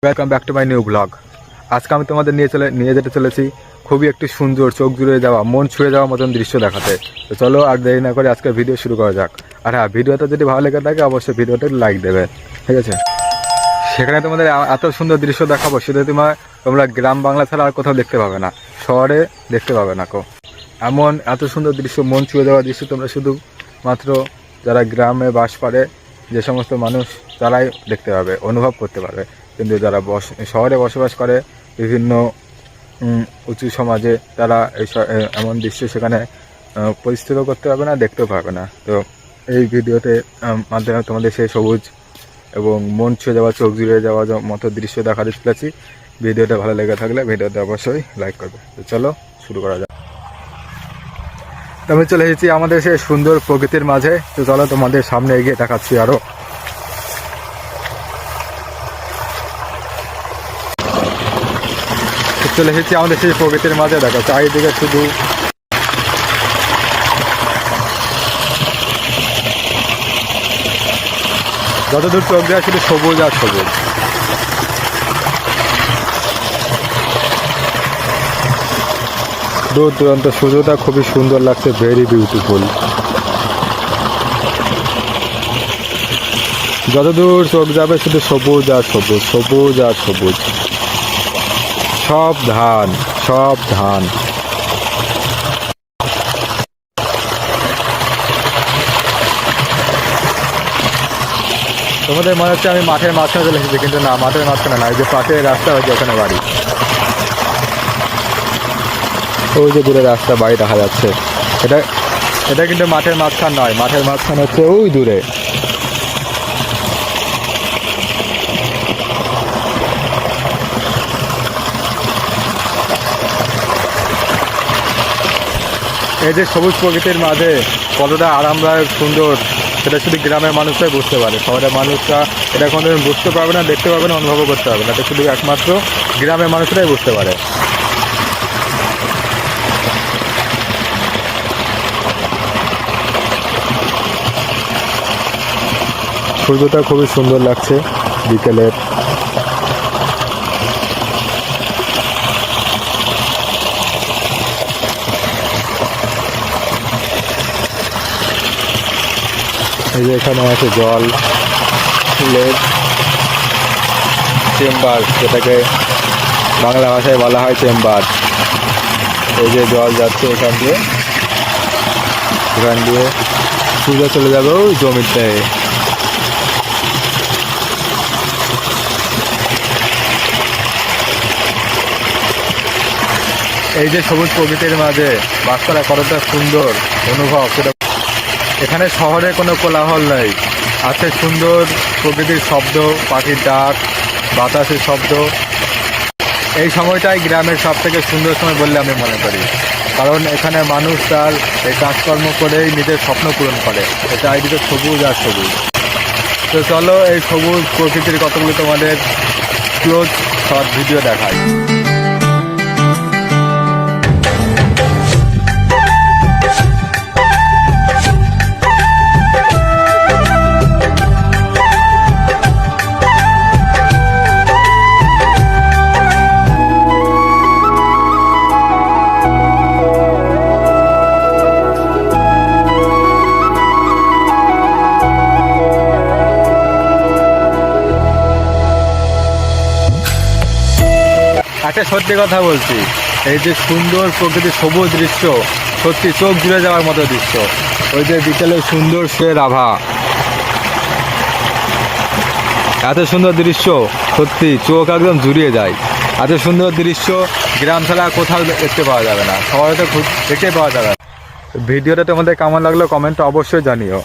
Welcome back to my new blog. আজকে আমি তোমাদের নিয়ে যেতে চলেছি খুবই একটি সুন্দর, চোখ জুড়ে যাওয়া, মন ছুঁয়ে যাওয়ার মতন দৃশ্য দেখাতে। তো চলো আর দেরি না করে আজকে ভিডিও শুরু করা যাক। আর হ্যাঁ, ভিডিওটা যদি ভালো লেগে থাকে অবশ্যই ভিডিওটা লাইক দেবে, ঠিক আছে? সেখানে তোমাদের এত সুন্দর দৃশ্য দেখাবো, সেটা তোমরা গ্রাম বাংলা ছাড়া আর কোথাও দেখতে পাবে না, শহরে দেখতে পাবে না কো। এমন এত সুন্দর দৃশ্য, মন ছুঁয়ে যাওয়ার দৃশ্য তোমরা শুধুমাত্র যারা গ্রামে বাস করে যে সমস্ত মানুষ তারাই দেখতে পাবে, অনুভব করতে পারবে। কিন্তু যারা শহরে বসবাস করে বিভিন্ন উঁচু সমাজে, তারা এমন দৃশ্য সেখানে পরিস্থিতিও করতে পারবে না, দেখতেও পারবে না। তো এই ভিডিওতে মাধ্যমে তোমাদের সেই সবুজ এবং মন ছুঁয়ে যাওয়া, চোখ জুড়ে যাওয়া মতো দৃশ্য দেখাতে চলেছি। ভিডিওটা ভালো লেগে থাকলে ভিডিওতে অবশ্যই লাইক করবে। তো চলো শুরু করা যাক। আমি চলে এসেছি আমাদের সেই সুন্দর প্রকৃতির মাঝে। তো চলো তোমাদের সামনে এগিয়ে দেখাচ্ছি আরও। চলে এসেছি আমাদের সেই প্রকৃতির মাঝে। দেখো চারিদিকে শুধু যতদূর চোখ যায় শুধু সবুজ আর সবুজ। দূর দূরান্ত সূর্যটা খুবই সুন্দর লাগছে, ভেরি বিউটিফুল। যতদূর চোখ যাবে শুধু সবুজ আর সবুজ, সবুজ আর সবুজ। সব ধান, সব ধান। তোমাদের মনে হচ্ছে আমি মাঠের মাঝখানে চলে এসেছি, কিন্তু না, মাঠের মাঝখানে না, এই যে পাশের রাস্তা হচ্ছে ওখানে বাড়ি। ওই যে দূরে রাস্তা, বাড়ি দেখা যাচ্ছে। এটা কিন্তু মাঠের মাঝখান নয়, মাঠের মাঝখান হচ্ছে ওই দূরে। এই যে সবুজ প্রকৃতির মাঝে কতটা আরামদায়ক, সুন্দর, সেটা শুধু গ্রামের মানুষরাই বুঝতে পারে। শহরের মানুষরা এটা কোনোদিন বুঝতে পারবে না, দেখতে পারবে না, অনুভবও করতে পারবে না। এটা শুধু একমাত্র গ্রামের মানুষরাই বুঝতে পারে। সূর্যটা খুবই সুন্দর লাগছে বিকেলের। এই যে এখানে আছে জল, লেক চেম্বার, যেটাকে বাংলা ভাষায় বলা হয় চেম্বার। এই যে জল যাচ্ছে এখান দিয়ে সূর্য চলে যাবে ওই জমিতে। এই যে সবুজ প্রকৃতির মাঝে বাস করা কতটা সুন্দর অনুভব, সেটা এখানে শহরে কোনো কোলাহল নেই। আছে সুন্দর প্রকৃতির শব্দ, পাখির ডাক, বাতাসের শব্দ। এই সময়টাই গ্রামের সব থেকে সুন্দর সময় বললে আমি মনে করি, কারণ এখানে মানুষ তার এই কাজকর্ম করেই নিজের স্বপ্ন পূরণ করে। এটা চারিদিকে সবুজ আর সবুজ। তো চলো এই সবুজ প্রকৃতির কতগুলো তোমাদের ক্লোজ শর্ট ভিডিও দেখাই। একটা সত্যি কথা বলছি, এই যে সুন্দর প্রকৃতির সবুজ দৃশ্য, সত্যি চোখ জুড়ে যাওয়ার মতো দৃশ্য। ওই যে বিকেলের সুন্দর সূর্যের আভা, এত সুন্দর দৃশ্য, সত্যি চোখ একদম জুড়িয়ে যায়। এত সুন্দর দৃশ্য গ্রাম ছাড়া কোথাও দেখতে পাওয়া যাবে না, শহরে তো দেখতে পাওয়া যাবে না। ভিডিওটা তোমাদের কেমন লাগলো কমেন্টে অবশ্যই জানিও।